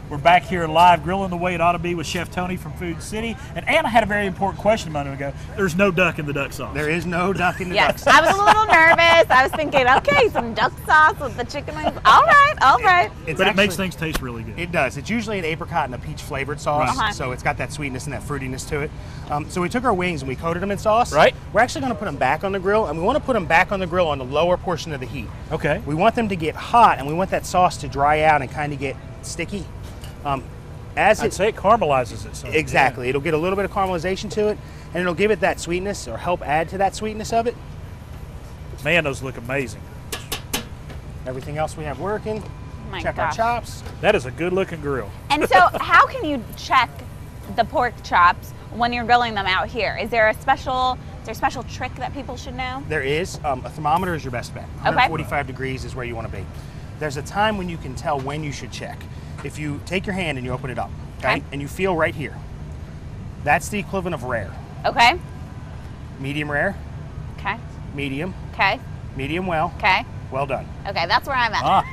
We're back here live grilling the way it ought to be with Chef Tony from Food City. And Anna had a very important question a moment ago. There's no duck in the duck sauce. There is no duck in the duck sauce. I was a little nervous. I was thinking, okay, some duck sauce with the chicken wings. All right, all right. But it makes things taste really good. It does. It's usually an apricot and a peach flavored sauce, Right. so it's got that sweetness and that fruitiness to it. So we took our wings and we coated them in sauce. Right. We're actually going to put them back on the grill, and we want to put them back on the grill on the lower portion of the heat. Okay. We want them to get hot, and we want that sauce to dry out and kind of get sticky. I'd say it caramelizes it. So, exactly. yeah. It'll get a little bit of caramelization to it, and it'll give it that sweetness or help add to that sweetness of it. Man, those look amazing. Everything else we have working. My Check gosh. our chops. That is a good looking grill. And so how can you check the pork chops when you're grilling them out here? Is there a special trick that people should know? There is. A thermometer is your best bet. 145 degrees is where you want to be. There's a time when you can tell when you should check. If you take your hand and you open it up, okay, and you feel right here, that's the equivalent of rare. Okay. Medium rare, Okay. medium, Okay. medium well, Okay. well done. Okay, that's where I'm at.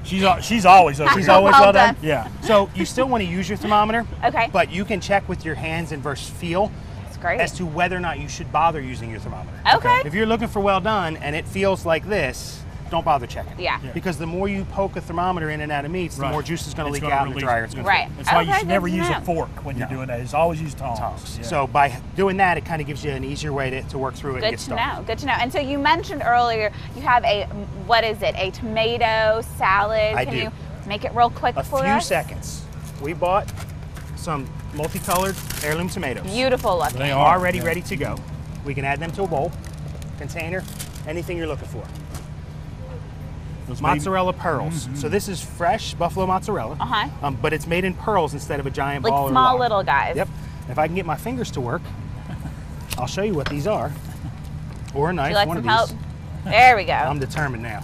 She's always over She's here. always well done. Yeah. So you still want to use your thermometer, Okay. but you can check with your hands and versus feel That's great. as to whether or not you should bother using your thermometer. Okay. If you're looking for well done and it feels like this, don't bother checking. Yeah. Because the more you poke a thermometer in and out of meats, the Right. more juice is going to It's leak gonna out and the release drier it. it's going Right. to That's why you Okay, should never good to use a know. fork when you're doing that. It's always use tongs. Yeah. So by doing that, it kind of gives you an easier way to work through it and Good get to started. know. Good to know. And so you mentioned earlier you have what is it? A tomato salad. I Can do. you make it real quick A for few us? seconds. We bought some multicolored heirloom tomatoes. Beautiful looking. They are. Already Yeah. ready to go. We can add them to a bowl, container, anything you're looking for. Those Mozzarella pearls. So this is fresh buffalo mozzarella, but it's made in pearls instead of a giant Like ball or small log. little guys. Yep. If I can get my fingers to work, I'll show you what these are. Or a knife, Would you like one some of help? these. There we go. I'm determined now.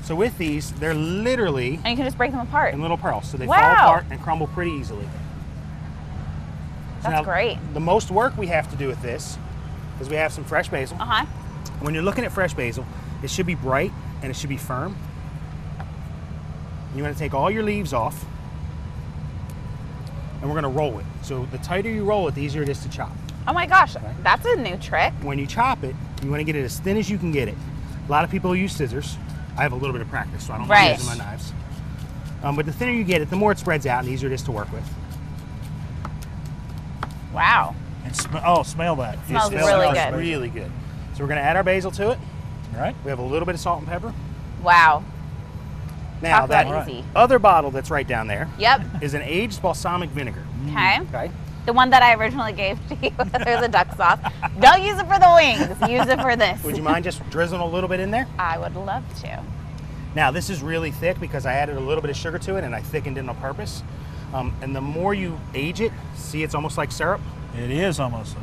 So with these, they're literally And you can just break them apart. in little pearls, so they Wow. fall apart and crumble pretty easily. So That's now, great. The most work we have to do with this is we have some fresh basil. When you're looking at fresh basil, it should be bright and it should be firm. You want to take all your leaves off, and we're going to roll it. So the tighter you roll it, the easier it is to chop. Oh my gosh, that's a new trick. When you chop it, you want to get it as thin as you can get it. A lot of people use scissors. I have a little bit of practice, so I don't like using my knives. But the thinner you get it, the more it spreads out and the easier it is to work with. Wow. And smell that. It smells It really smells good. really good. So we're going to add our basil to it. All right. We have a little bit of salt and pepper. Wow. Now Talk that about easy. other bottle that's right down there Yep. is an aged balsamic vinegar. Okay. Okay. The one that I originally gave to you. There's a duck sauce. Don't use it for the wings. Use it for this. Would you mind just drizzling a little bit in there? I would love to. Now this is really thick because I added a little bit of sugar to it and I thickened it on purpose. And the more you age it, see it's almost like syrup. It is almost.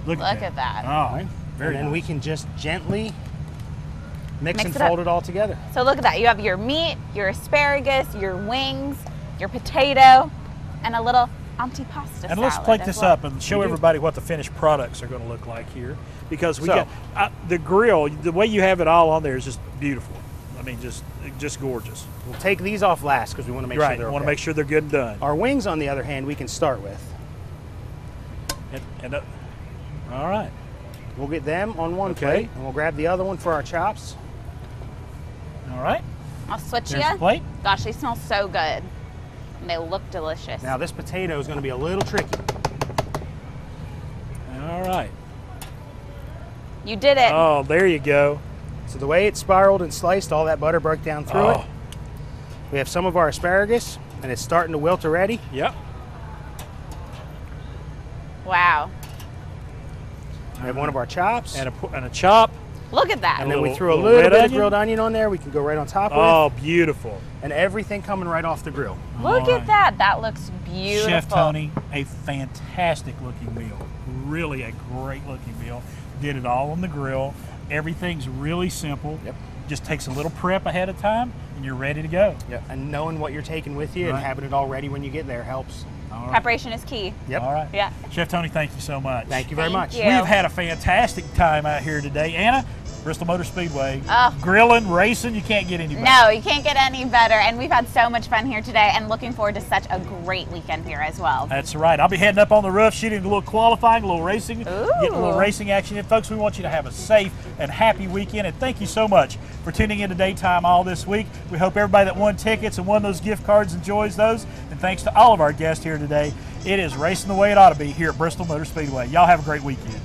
Look at that. Oh, very And then nice. we can just gently mix and it up. fold it all together. So look at that. You have your meat, your asparagus, your wings, your potato, and a little antipasta salad. And let's plate as this well. up and show We do. everybody what the finished products are going to look like here. Because we So- got the grill, the way you have it all on there is just beautiful. I mean, just gorgeous. We'll take these off last because we want to make sure Right. they're I want to okay. make sure they're good and done. Our wings, on the other hand, we can start with. All right. We'll get them on one Okay. plate, and we'll grab the other one for our chops. All right. I'll switch There's you. the plate. Gosh, they smell so good. And they look delicious. Now this potato is going to be a little tricky. All right. You did it. Oh, there you go. So the way it's spiraled and sliced, all that butter broke down through it. We have some of our asparagus, and it's starting to wilt already. Yep. Wow. We have one of our chops. And a chop. Look at that. And then we little- threw a little little red bit of onion? grilled onion on there. We can go right on top Oh, beautiful. with. And everything coming right off the grill. Look All at right. that. That looks beautiful. Chef Tony, a fantastic looking meal. Really a great looking meal. Did it all on the grill. Everything's really simple. Yep. Just takes a little prep ahead of time and you're ready to go. Yeah. And knowing what you're taking with you Right. and having it all ready when you get there helps. All right. Preparation is key. Yep. All right. Yeah. Chef Tony, thank you so much. Thank you very Thank much. you. We've had a fantastic time out here today. Anna, Bristol Motor Speedway. Oh. Grilling, racing, you can't get any better. No, you can't get any better. And we've had so much fun here today and looking forward to such a great weekend here as well. That's right. I'll be heading up on the roof, shooting a little qualifying, a little racing, getting a little racing action in. Folks, we want you to have a safe and happy weekend. And thank you so much for tuning in to Daytime all this week. We hope everybody that won tickets and won those gift cards enjoys those. And thanks to all of our guests here today. It is racing the way it ought to be here at Bristol Motor Speedway. Y'all have a great weekend.